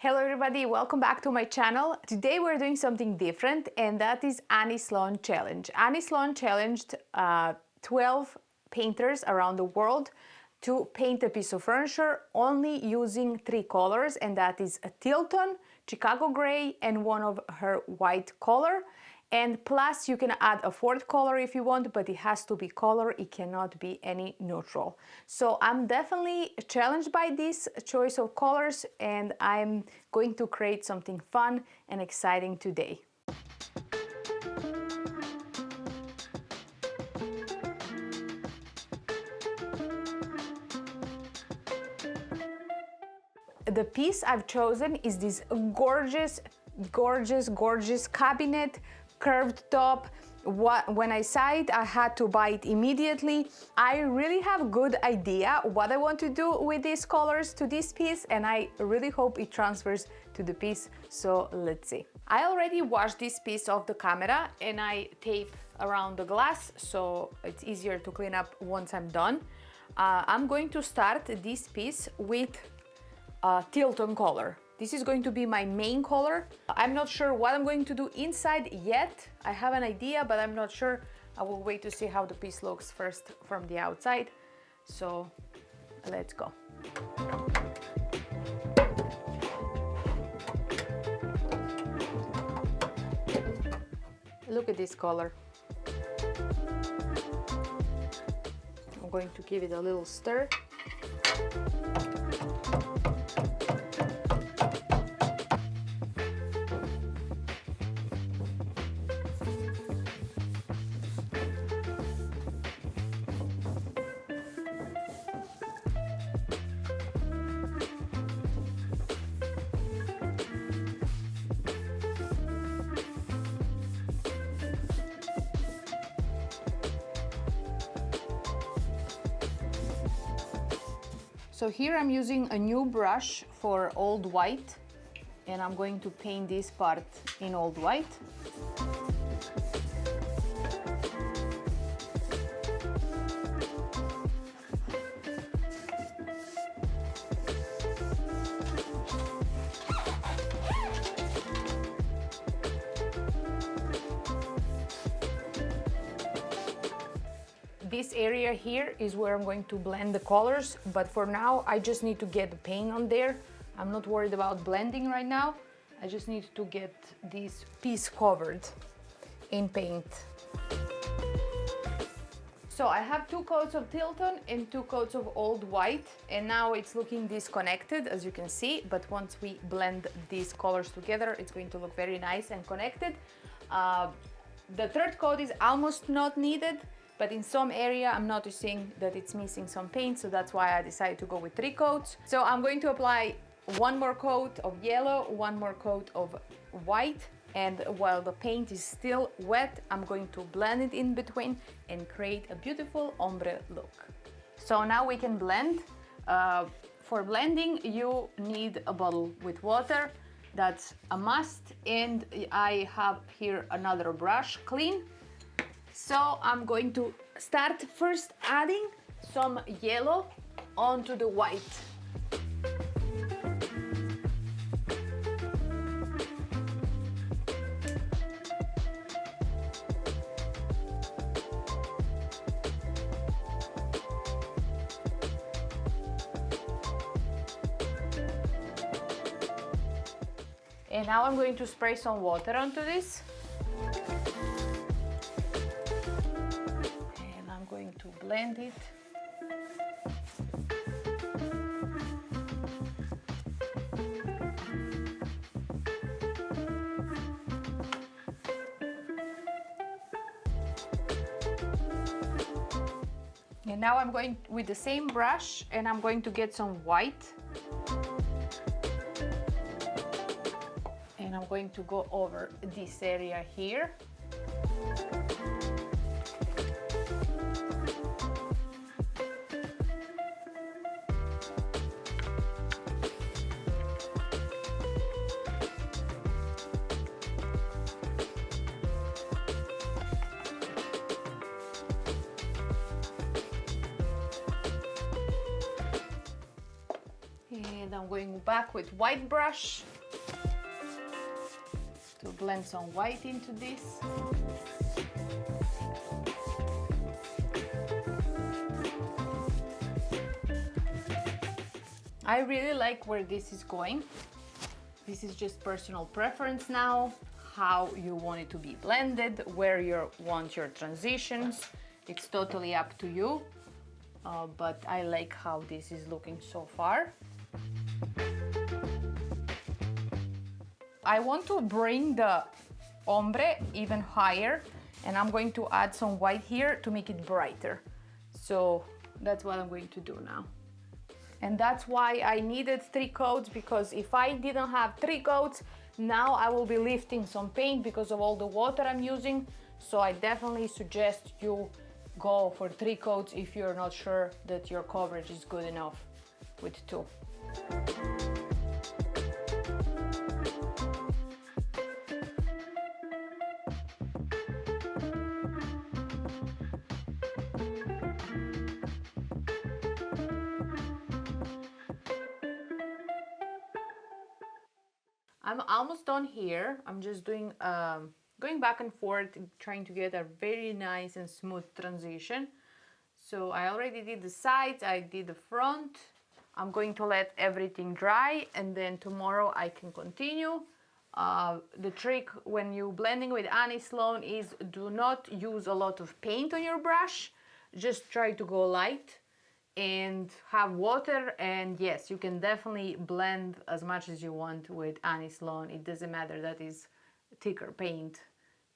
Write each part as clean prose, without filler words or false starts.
Hello everybody, welcome back to my channel. Today we're doing something different, and that is Annie Sloan Challenge. Annie Sloan challenged 12 painters around the world to paint a piece of furniture only using 3 colors, and that is a teal tone, Chicago gray, and one of her white color. And plus you can add a 4th color if you want, but it has to be color, it cannot be any neutral. So I'm definitely challenged by this choice of colors, and I'm going to create something fun and exciting today. The piece I've chosen is this gorgeous cabinet, curved top. When I saw it, I had to buy it immediately. I really have a good idea what I want to do with these colors to this piece, and I really hope it transfers to the piece, so let's see. I already washed this piece off the camera and I tape around the glass so it's easier to clean up once I'm done. I'm going to start this piece with teal tone color. This is going to be my main color. I'm not sure what I'm going to do inside yet. I have an idea, but I'm not sure. I will wait to see how the piece looks first from the outside. So let's go. Look at this color. I'm going to give it a little stir. So here I'm using a new brush for old white, and I'm going to paint this part in old white. This area here is where I'm going to blend the colors, but for now I just need to get the paint on there. I'm not worried about blending right now. I just need to get this piece covered in paint. So I have 2 coats of teal tone and 2 coats of old white, and now it's looking disconnected, as you can see, but once we blend these colors together, it's going to look very nice and connected. The 3rd coat is almost not needed, but in some area I'm noticing that it's missing some paint, so that's why I decided to go with 3 coats. So I'm going to apply 1 more coat of yellow, 1 more coat of white, and while the paint is still wet, I'm going to blend it in between and create a beautiful ombre look. So now we can blend. For blending, you need a bottle with water. That's a must, and I have here another brush, clean. So I'm going to start first adding some yellow onto the white. And now I'm going to spray some water onto this. To blend it. And now I'm going with the same brush, and I'm going to get some white. And I'm going to go over this area here. And I'm going back with white brush. To blend some white into this. I really like where this is going. This is just personal preference now, how you want it to be blended, where you want your transitions. It's totally up to you, but I like how this is looking so far. I want to bring the ombre even higher, and I'm going to add some white here to make it brighter. So that's what I'm going to do now. And that's why I needed 3 coats, because if I didn't have 3 coats, now I will be lifting some paint because of all the water I'm using. So I definitely suggest you go for 3 coats if you're not sure that your coverage is good enough with 2. I'm almost done here. I'm just doing going back and forth, trying to get a very nice and smooth transition. So I already did the sides, I did the front. I'm going to let everything dry, and then tomorrow I can continue. The trick when you're blending with Annie Sloan is do not use a lot of paint on your brush. Just try to go light and have water, and yes, you can definitely blend as much as you want with Annie Sloan. It doesn't matter that is thicker paint,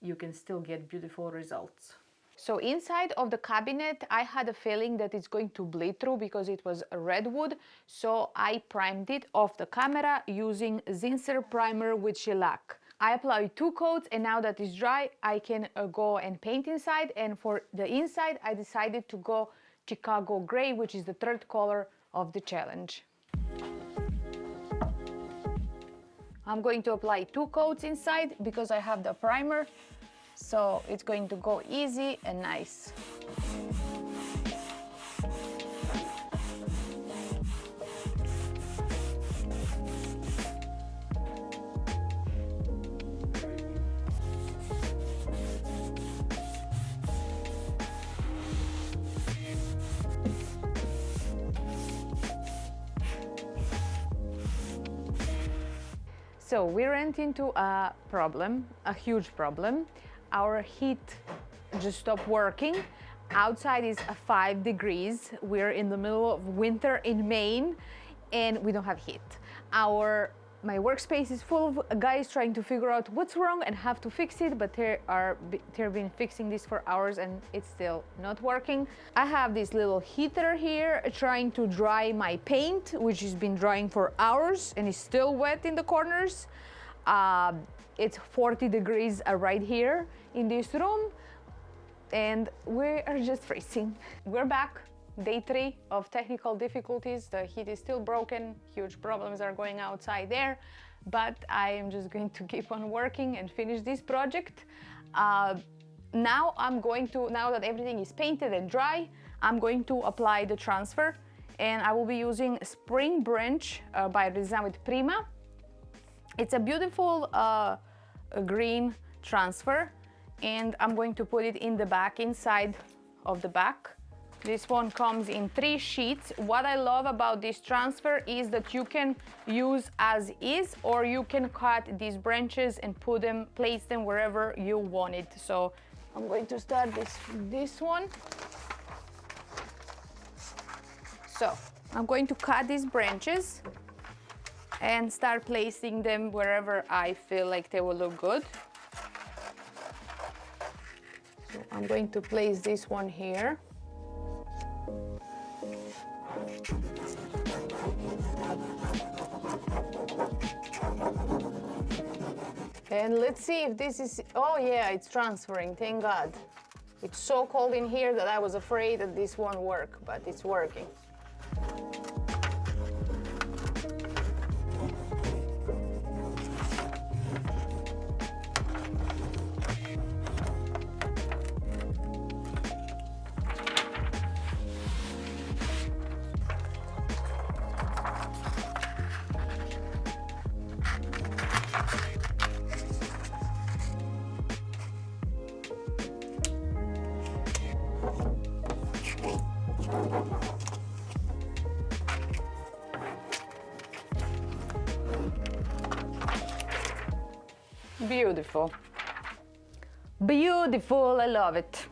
you can still get beautiful results. So inside of the cabinet, I had a feeling that it's going to bleed through because it was a redwood, so I primed it off the camera using Zinsser primer with shellac. I applied 2 coats, and now that it's dry, I can go and paint inside. And for the inside, I decided to go Chicago gray, which is the 3rd color of the challenge. I'm going to apply 2 coats inside because I have the primer, so it's going to go easy and nice. So we ran into a problem, a huge problem. Our heat just stopped working. Outside is 5 degrees. We're in the middle of winter in Maine, and we don't have heat. My workspace is full of guys trying to figure out what's wrong and have to fix it, but they've been fixing this for hours and it's still not working. I have this little heater here trying to dry my paint, which has been drying for hours and is still wet in the corners. It's 40 degrees right here in this room, and we are just freezing. We're back. Day 3 of technical difficulties. The heat is still broken, huge problems are going outside there, but I am just going to keep on working and finish this project. Now that everything is painted and dry, I'm going to apply the transfer, and I will be using Spring Branch by ReDesign with Prima. It's a beautiful green transfer, and I'm going to put it in the back, inside of the back. This one comes in 3 sheets. What I love about this transfer is that you can use as is, or you can cut these branches and place them wherever you want it. So I'm going to start this one. So I'm going to cut these branches and start placing them wherever I feel like they will look good. So I'm going to place this one here. And let's see if this is, oh yeah, it's transferring, thank God. It's so cold in here that I was afraid that this won't work, but it's working. Beautiful. Beautiful, I love it.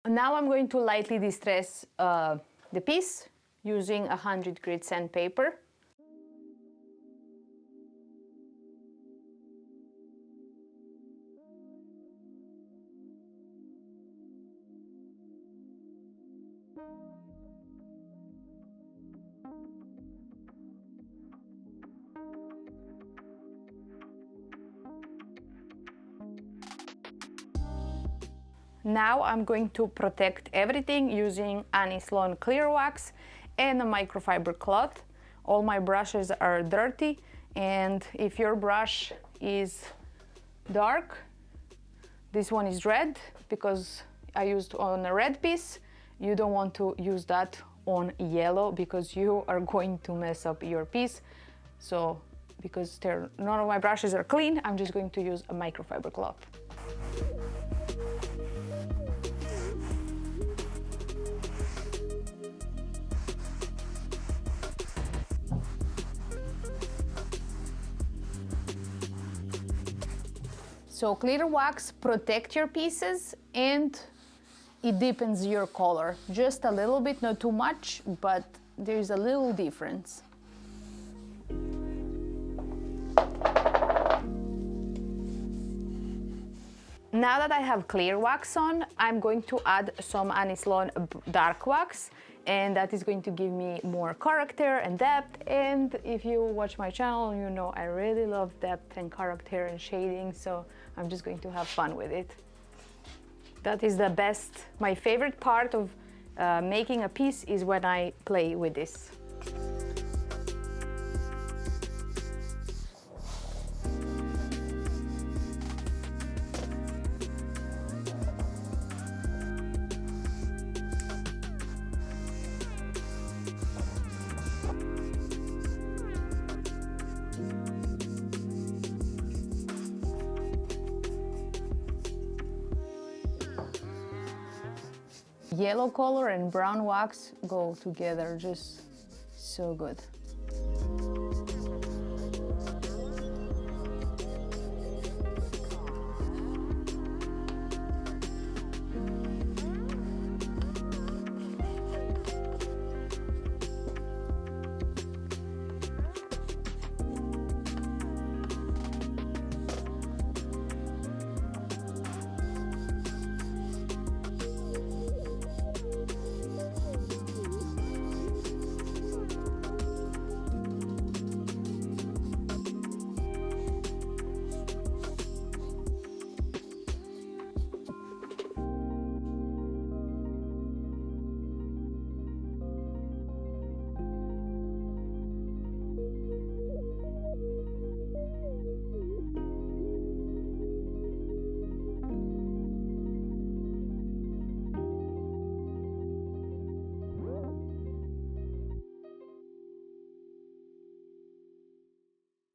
Now I'm going to lightly distress the piece using 100 grit sandpaper. Now I'm going to protect everything using Annie Sloan clear wax and a microfiber cloth. All my brushes are dirty, and if your brush is dark, this one is red because I used on a red piece. You don't want to use that on yellow because you are going to mess up your piece. So because none of my brushes are clean, I'm just going to use a microfiber cloth. So clear wax protect your pieces and it deepens your color. Just a little bit, not too much, but there's a little difference. Now that I have clear wax on, I'm going to add some Annie Sloan dark wax, and that is going to give me more character and depth. And if you watch my channel, you know I really love depth and character and shading, so I'm just going to have fun with it. That is the best, my favorite part of making a piece is when I play with this. Yellow color and brown wax go together just so good.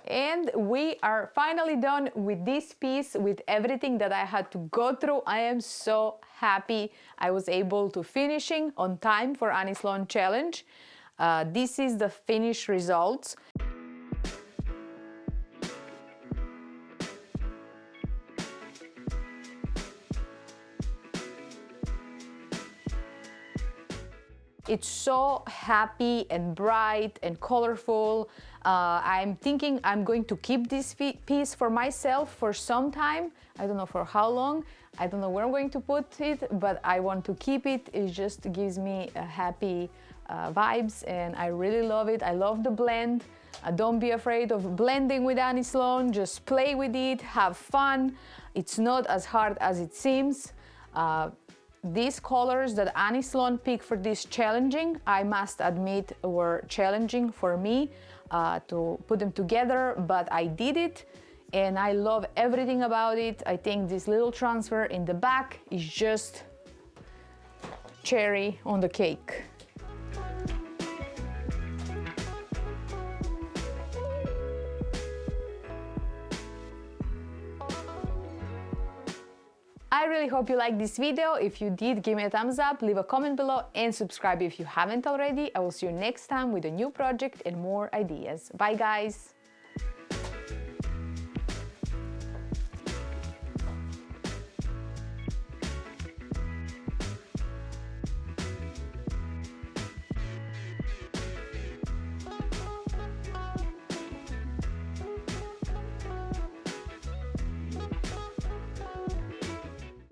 And we are finally done with this piece, with everything that I had to go through. I am so happy I was able to finishing on time for Annie Sloan Challenge. This is the finished results. It's so happy and bright and colorful. I'm thinking I'm going to keep this piece for myself for some time. I don't know for how long. I don't know where I'm going to put it, but I want to keep it. It just gives me a happy vibes, and I really love it. I love the blend. Don't be afraid of blending with Annie Sloan. Just play with it, have fun. It's not as hard as it seems. these colors that Annie Sloan picked for this challenging, I must admit, were challenging for me to put them together, but I did it and I love everything about it. I think this little transfer in the back is just cherry on the cake. I really hope you liked this video. If you did, give me a thumbs up, leave a comment below and subscribe if you haven't already. I will see you next time with a new project and more ideas. Bye guys!